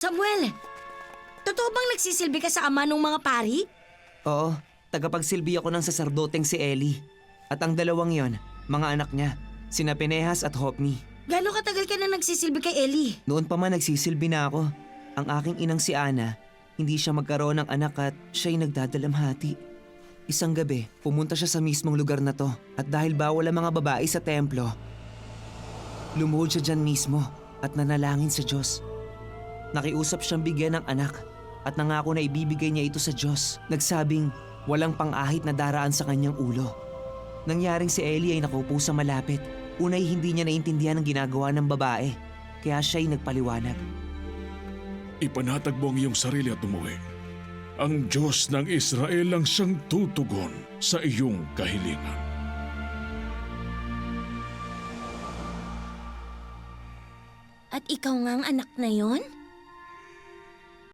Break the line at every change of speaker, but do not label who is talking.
Samuel, totoo bang nagsisilbi ka sa ama ng mga pari?
Oo, tagapagsilbi ako ng saserdoteng si Eli. At ang dalawang yon, mga anak niya, sina Pinehas at Hopni.
Gano'ng katagal ka na nagsisilbi kay Eli?
Noon pa man nagsisilbi na ako. Ang aking inang si Ana, hindi siya magkaroon ng anak at siya'y nagdadalamhati. Isang gabi, pumunta siya sa mismong lugar na to at dahil bawal ang mga babae sa templo, lumuhod siya dyan mismo at nanalangin sa Diyos. Nakiusap siyang bigyan ng anak at nangako na ibibigay niya ito sa Diyos. Nagsabing walang pang-ahit na daraan sa kanyang ulo. Nangyaring si Eli ay nakaupo sa malapit. Unay hindi niya naintindihan ang ginagawa ng babae, kaya siya'y nagpaliwanag.
Ipanatag mo ang iyong sarili at umuwi. Ang Diyos ng Israel ang siyang tutugon sa iyong kahilingan.
At ikaw nga ang anak na yon?